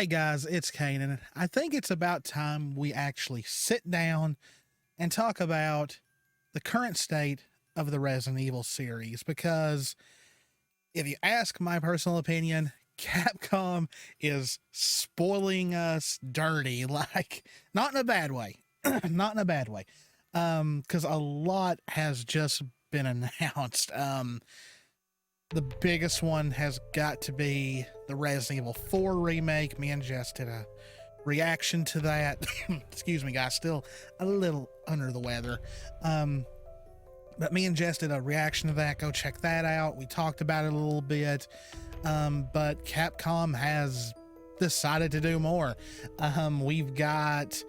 Hey guys, it's Cannan. I think it's about time we actually sit down and talk about the current state of the Resident Evil series because if you ask my personal opinion, Capcom is spoiling us dirty, like not in a bad way. Not in a bad way. Because a lot has just been announced. The biggest one has got to be the Resident Evil 4 remake. Me and Jess did a reaction to that. Excuse me, guys, still a little under the weather. But me and Jess did a reaction to that. Go check that out. We talked about it a little bit. But Capcom has decided to do more. We've got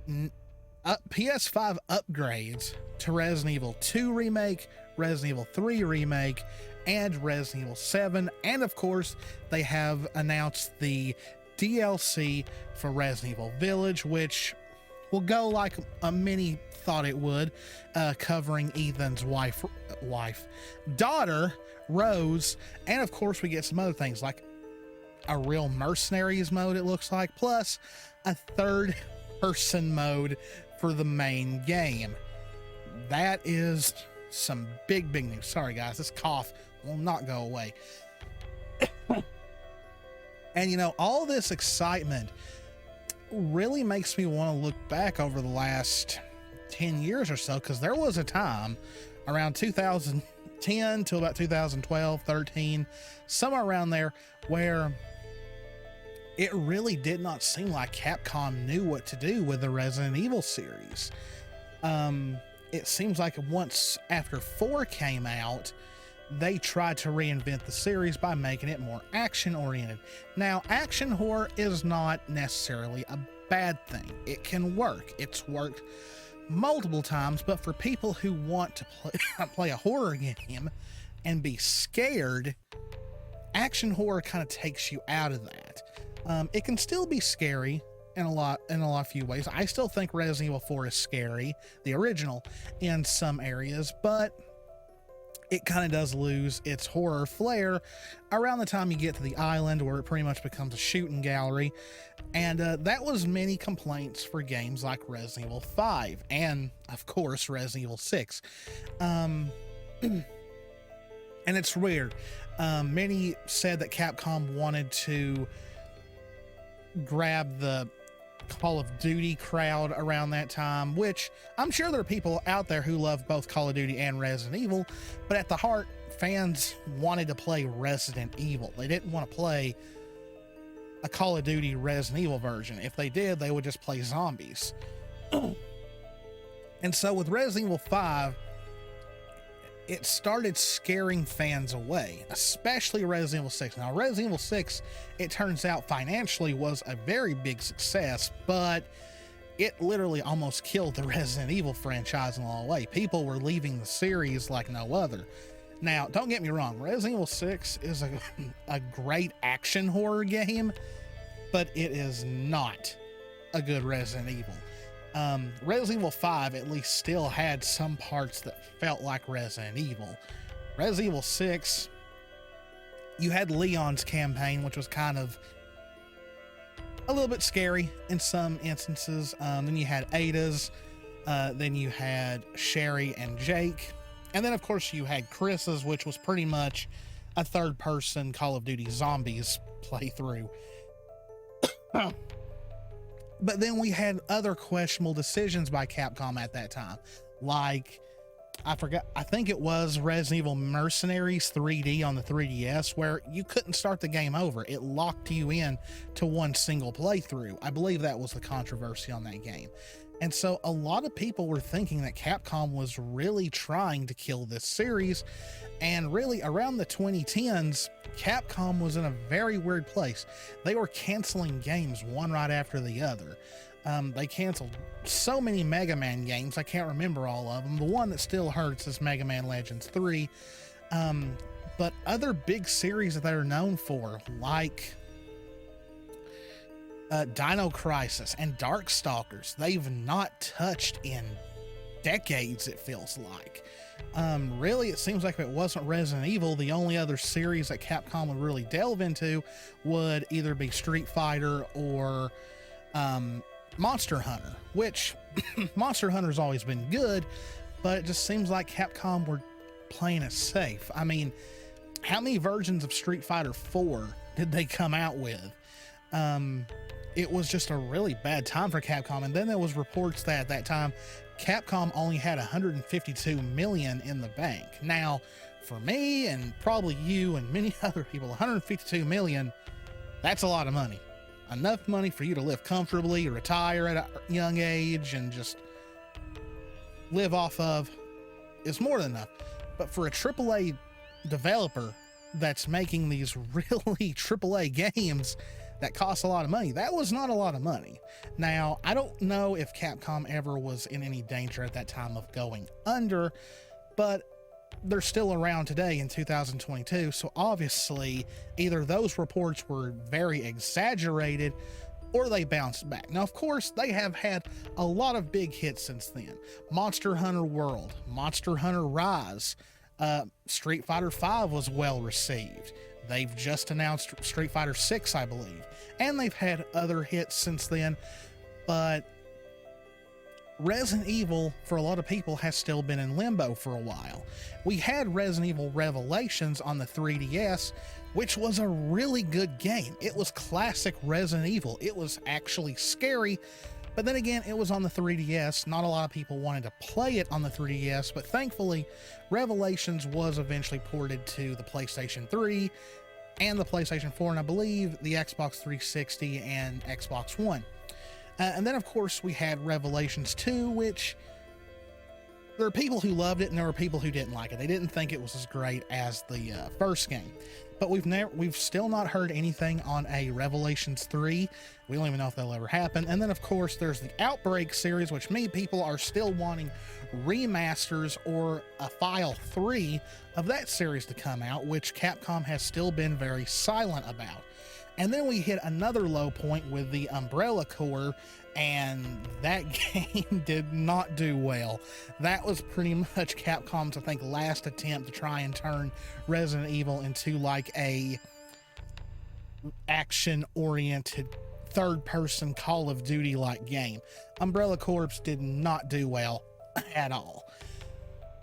PS5 upgrades to Resident Evil 2 Remake, Resident Evil 3 Remake, and Resident Evil 7. And of course, they have announced the DLC for Resident Evil Village, which will go like many thought it would, covering Ethan's daughter, Rose. And of course, we get some other things like a real mercenaries mode, it looks like, plus a third person mode for the main game. That is some big news. Sorry guys, this cough will not go away. And you know, all this excitement really makes me want to look back over the last 10 years or so, because there was a time around 2010 to about 2012, 13, somewhere around there, where it really did not seem like Capcom knew what to do with the Resident Evil series. It seems like once after 4 came out, they tried to reinvent the series by making it more action-oriented. Now, action horror is not necessarily a bad thing. It can work. It's worked multiple times, but for people who want to play a horror game and be scared, action horror kind of takes you out of that. It can still be scary in a few ways. I still think Resident Evil 4 is scary, the original, in some areas, but it kind of does lose its horror flair around the time you get to the island, where it pretty much becomes a shooting gallery. And that was many complaints for games like Resident Evil 5 and of course Resident Evil 6. And it's weird. Many said that Capcom wanted to grab the Call of Duty crowd around that time, which I'm sure there are people out there who love both Call of Duty and Resident Evil, but at the heart, fans wanted to play Resident Evil. They didn't want to play a Call of Duty Resident Evil version. If they did, they would just play zombies. And so with Resident Evil 5, it started scaring fans away, especially Resident Evil 6. Now, Resident Evil 6, it turns out financially was a very big success, but it literally almost killed the Resident Evil franchise in a long way. People were leaving the series like no other. Now, don't get me wrong, Resident Evil 6 is a great action horror game, but it is not a good Resident Evil. Resident Evil 5 at least still had some parts that felt like Resident Evil. Resident Evil 6, you had Leon's campaign, which was kind of a little bit scary in some instances. Then you had Ada's, then you had Sherry and Jake, and then of course you had Chris's, which was pretty much a third-person Call of Duty Zombies playthrough. But then we had other questionable decisions by Capcom at that time. Like, I think it was Resident Evil Mercenaries 3D on the 3DS, where you couldn't start the game over. It locked you in to one single playthrough. I believe that was the controversy on that game. And so a lot of people were thinking that Capcom was really trying to kill this series. And really, around the 2010s, Capcom was in a very weird place. They were canceling games one right after the other. They canceled so many Mega Man games, I can't remember all of them. The one that still hurts is Mega Man Legends 3. But other big series that they're known for, like Dino Crisis and Darkstalkers, they've not touched in decades, it feels like. Really, it seems like if it wasn't Resident Evil, the only other series that Capcom would really delve into would either be Street Fighter or Monster Hunter, which Monster Hunter's always been good, but it just seems like Capcom were playing it safe. I mean, how many versions of Street Fighter 4 did they come out with? It was just a really bad time for Capcom. And then there was reports that at that time, Capcom only had 152 million in the bank. Now, for me and probably you and many other people, 152 million, that's a lot of money. Enough money for you to live comfortably, retire at a young age, and just live off of is more than enough. But for a AAA developer that's making these really AAA games that cost a lot of money, that was not a lot of money. Now, I don't know if Capcom ever was in any danger at that time of going under, but they're still around today in 2022. So obviously, either those reports were very exaggerated or they bounced back. Now, of course, they have had a lot of big hits since then. Monster Hunter World, Monster Hunter Rise, Street Fighter V was well received. They've just announced Street Fighter 6, I believe, and they've had other hits since then, but Resident Evil, for a lot of people, has still been in limbo for a while. We had Resident Evil Revelations on the 3DS, which was a really good game. It was classic Resident Evil. It was actually scary, but then again, it was on the 3DS. Not a lot of people wanted to play it on the 3DS, but thankfully, Revelations was eventually ported to the PlayStation 3 and the PlayStation 4, and I believe the Xbox 360 and Xbox One. And then, of course, we had Revelations 2, which there are people who loved it and there were people who didn't like it. They didn't think it was as great as the first game. But we've still not heard anything on a Revelations 3. We don't even know if that'll ever happen. And then, of course, there's the Outbreak series, which many people are still wanting remasters or a File 3 of that series to come out, which Capcom has still been very silent about. And then we hit another low point with the Umbrella Corps, and that game did not do well. That was pretty much Capcom's, I think, last attempt to try and turn Resident Evil into like a action-oriented third-person Call of Duty-like game. Umbrella Corps did not do well at all.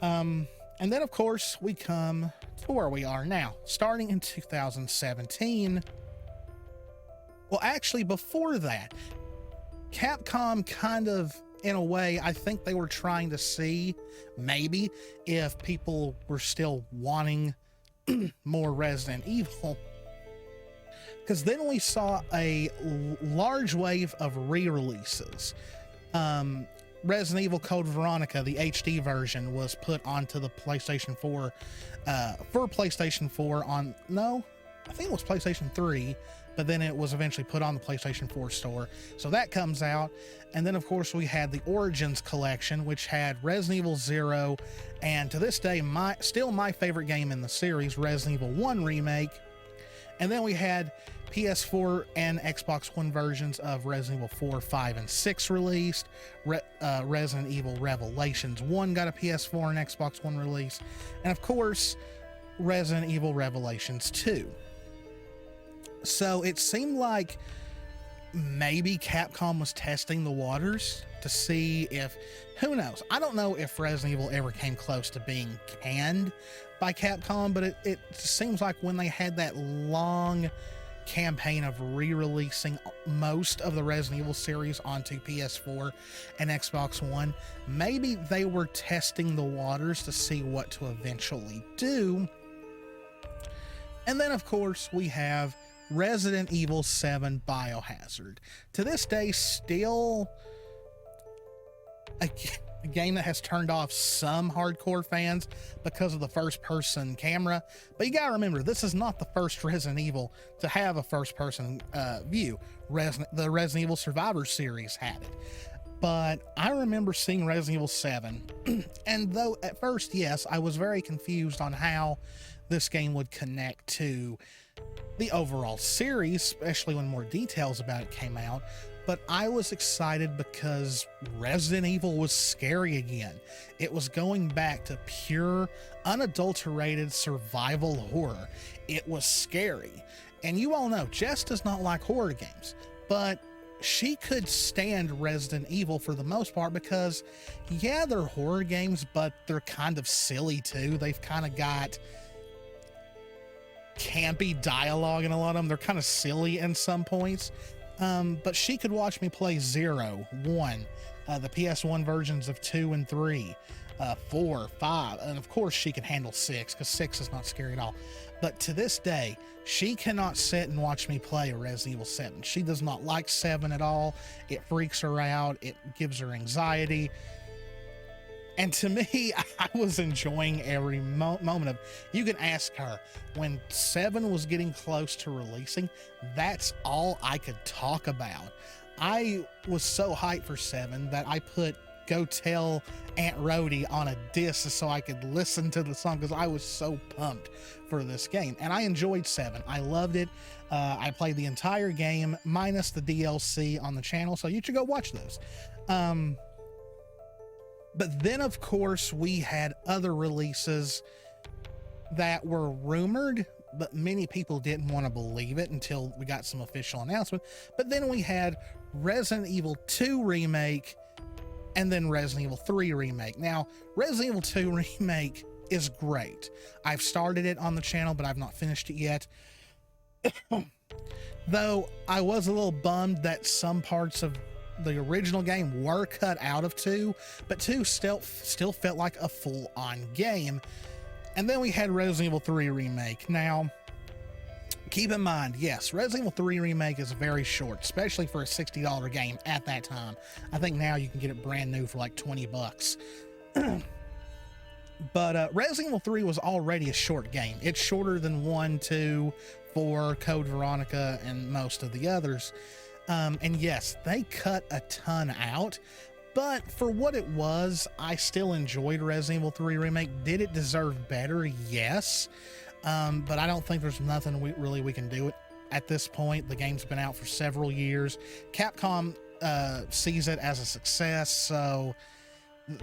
And then, of course, we come to where we are now, starting in 2017. Well, actually, before that, Capcom kind of, in a way, I think they were trying to see maybe if people were still wanting more Resident Evil. Because then we saw a large wave of re-releases. Resident Evil Code Veronica, the HD version, was put onto the PlayStation 4 for PlayStation 4 on, no, I think it was PlayStation 3, but then it was eventually put on the PlayStation 4 store. So that comes out. And then, of course, we had the Origins collection, which had Resident Evil 0, and to this day, still my favorite game in the series, Resident Evil 1 Remake. And then we had PS4 and Xbox One versions of Resident Evil 4, 5, and 6 released. Resident Evil Revelations 1 got a PS4 and Xbox One release. And of course, Resident Evil Revelations 2. So it seemed like maybe Capcom was testing the waters to see if, who knows? I don't know if Resident Evil ever came close to being canned by Capcom, but it seems like when they had that long campaign of re-releasing most of the Resident Evil series onto PS4 and Xbox One, maybe they were testing the waters to see what to eventually do. And then, of course, we have Resident Evil 7 Biohazard. To this day, still a game that has turned off some hardcore fans because of the first-person camera. But you gotta remember, this is not the first Resident Evil to have a first-person view. The Resident Evil Survivor series had it. But I remember seeing Resident Evil 7, and though at first, yes, I was very confused on how this game would connect to the overall series, especially when more details about it came out. but I was excited because Resident Evil was scary again. It was going back to pure, unadulterated survival horror. It was scary. And you all know, Jess does not like horror games, but she could stand Resident Evil for the most part because, yeah, they're horror games, but they're kind of silly too. They've kind of got campy dialogue in a lot of them. They're kind of silly in some points. But she could watch me play 0, 1, the PS1 versions of 2 and 3, 4, 5, and of course she can handle 6 because 6 is not scary at all. But to this day, she cannot sit and watch me play Resident Evil 7. She does not like 7 at all. It freaks her out. It gives her anxiety. And to me, I was enjoying every moment of. You can ask her when 7 was getting close to releasing. That's all I could talk about. I was so hyped for 7 that I put "Go Tell Aunt Rhody" on a disc so I could listen to the song because I was so pumped for this game. And I enjoyed 7. I loved it. I played the entire game minus the DLC on the channel, so you should go watch those. But then, of course, we had other releases that were rumored, but many people didn't want to believe it until we got some official announcement. But then we had Resident Evil 2 Remake and then Resident Evil 3 Remake. Now, Resident Evil 2 Remake is great. I've started it on the channel, but I've not finished it yet. Though I was a little bummed that some parts of the original game were cut out of 2, but 2 still felt like a full-on game. And then we had Resident Evil 3 Remake. Now, keep in mind, yes, Resident Evil 3 Remake is very short, especially for a $60 game at that time. I think now you can get it brand new for like 20 bucks. But Resident Evil 3 was already a short game. It's shorter than 1, 2, 4, Code Veronica, and most of the others. And yes, they cut a ton out, but for what it was, I still enjoyed Resident Evil 3 Remake. Did it deserve better? Yes. But I don't think there's nothing we can do at this point. The game's been out for several years. Capcom sees it as a success, so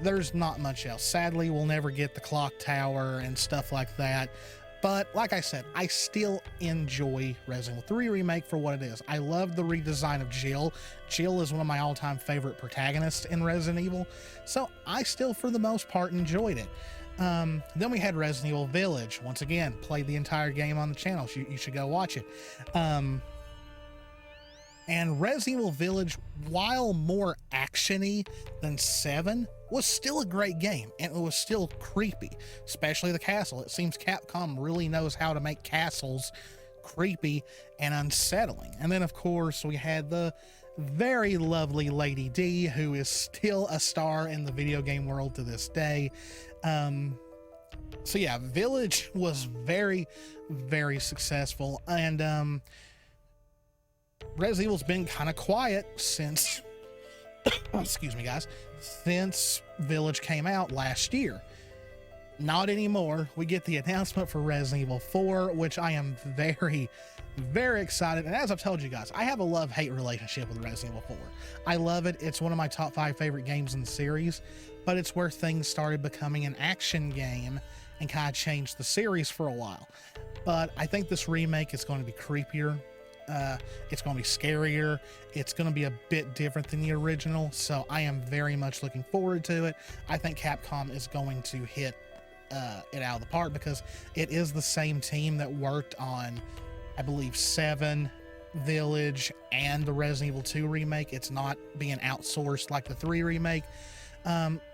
there's not much else. Sadly, we'll never get the clock tower and stuff like that. But like I said, I still enjoy Resident Evil 3 Remake for what it is. I love the redesign of Jill. Jill is one of my all-time favorite protagonists in Resident Evil, so I still, for the most part, enjoyed it. Then we had Resident Evil Village. Once again, played the entire game on the channel. You should go watch it. And Resident Evil Village, while more actiony than 7, was still a great game, and it was still creepy, especially the castle. It seems Capcom really knows how to make castles creepy and unsettling. And then, of course, we had the very lovely Lady D, who is still a star in the video game world to this day. So yeah, Village was very, very successful, and Resident Evil's been kind of quiet since excuse me guys, since Village came out last year. Not anymore. We get the announcement for Resident Evil 4, which I am very, very excited. And as I've told you guys, I have a love-hate relationship with Resident Evil 4. I love it. It's one of my top 5 favorite games in the series, but it's where things started becoming an action game and kind of changed the series for a while. But I think this remake is going to be creepier. It's going to be scarier. It's going to be a bit different than the original, so I am very much looking forward to it. I think Capcom is going to hit it out of the park because it is the same team that worked on, I believe, 7, Village, and the Resident Evil 2 remake. It's not being outsourced like the 3 remake.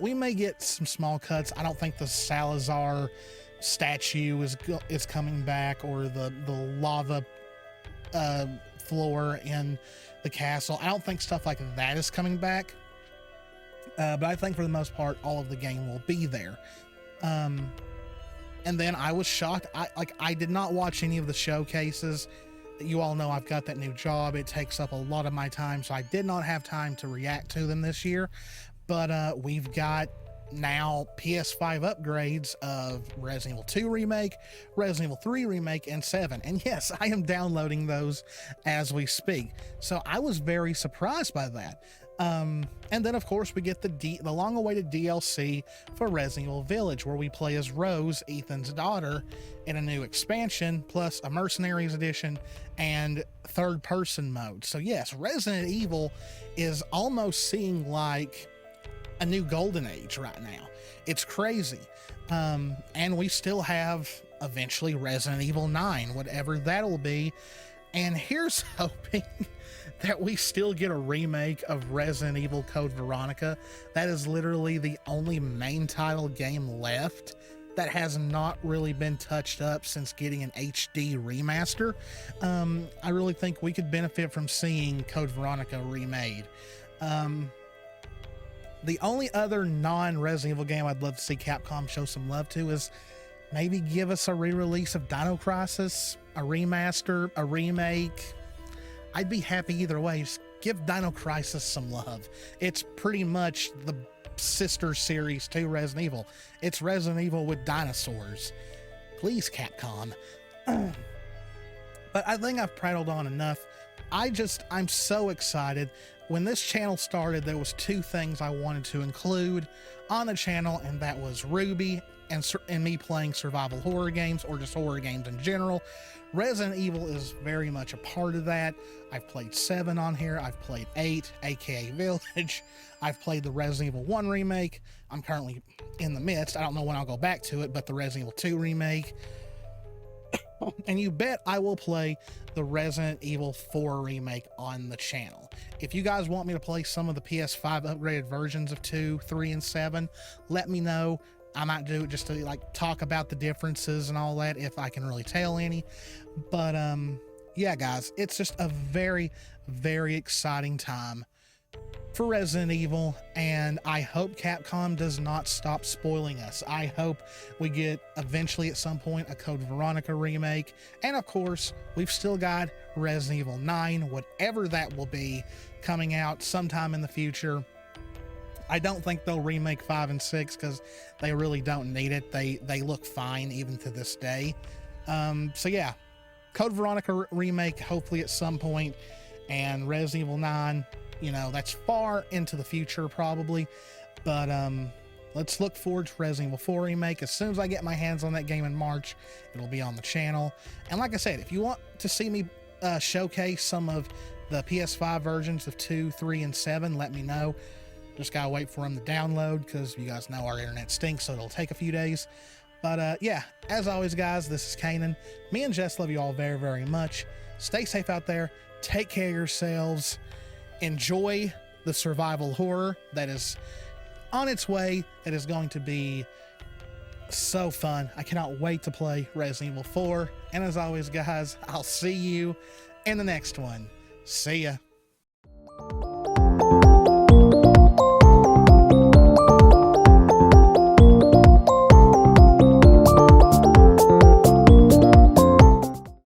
We may get some small cuts. I don't think the Salazar statue is coming back, or the lava floor in the castle. I don't think stuff like that is coming back, but I think for the most part all of the game will be there. And then I was shocked. I did not watch any of the showcases. You all know I've got that new job. It takes up a lot of my time, so I did not have time to react to them this year. But we've got now PS5 upgrades of Resident Evil 2 Remake, Resident Evil 3 Remake, and 7. And yes, I am downloading those as we speak. So I was very surprised by that. And then of course we get the long-awaited DLC for Resident Evil Village, where we play as Rose, Ethan's daughter, in a new expansion, plus a Mercenaries edition and third-person mode. So yes, Resident Evil is almost seeing like a new golden age right now. It's crazy. And we still have eventually Resident Evil 9, whatever that'll be. And here's hoping that we still get a remake of Resident Evil Code Veronica. That is literally the only main title game left that has not really been touched up since getting an HD remaster. I really think we could benefit from seeing Code Veronica remade. The only other non-Resident Evil game I'd love to see Capcom show some love to is maybe give us a re-release of Dino Crisis, a remaster, a remake. I'd be happy either way. Just give Dino Crisis some love. It's pretty much the sister series to Resident Evil. It's Resident Evil with dinosaurs. Please, Capcom. But I think I've prattled on enough. I'm so excited. When this channel started, there was two things I wanted to include on the channel, and that was Ruby and me playing survival horror games, or just horror games in general. Resident Evil is very much a part of that. I've played 7 on here. I've played 8, aka Village. I've played the Resident Evil 1 remake. I'm currently in the midst. I don't know when I'll go back to it, but the Resident Evil 2 remake. And you bet I will play the Resident Evil 4 remake on the channel. If you guys want me to play some of the PS5 upgraded versions of 2, 3, and 7, let me know. I might do it just to like talk about the differences and all that, if I can really tell any. But yeah, guys, it's just a very, very exciting time for Resident Evil, and I hope Capcom does not stop spoiling us. I hope we get eventually at some point a Code Veronica remake, and of course we've still got Resident Evil 9, whatever that will be, coming out sometime in the future. I don't think they'll remake 5 and 6 because they really don't need it. They look fine even to this day. So yeah, Code Veronica remake hopefully at some point, and Resident Evil 9, you know, that's far into the future probably, but let's look forward to Resident Evil 4 remake. As soon as I get my hands on that game in March, it'll be on the channel. And like I said, if you want to see me showcase some of the PS5 versions of 2, 3, and 7, let me know. Just gotta wait for them to download, because you guys know our internet stinks, so it'll take a few days. But yeah, as always, guys, this is Canaan. Me and Jess love you all very, very much. Stay safe out there. Take care of yourselves. Enjoy the survival horror that is on its way. That is going to be so fun. I cannot wait to play Resident Evil 4. And as always, guys, I'll see you in the next one. See ya.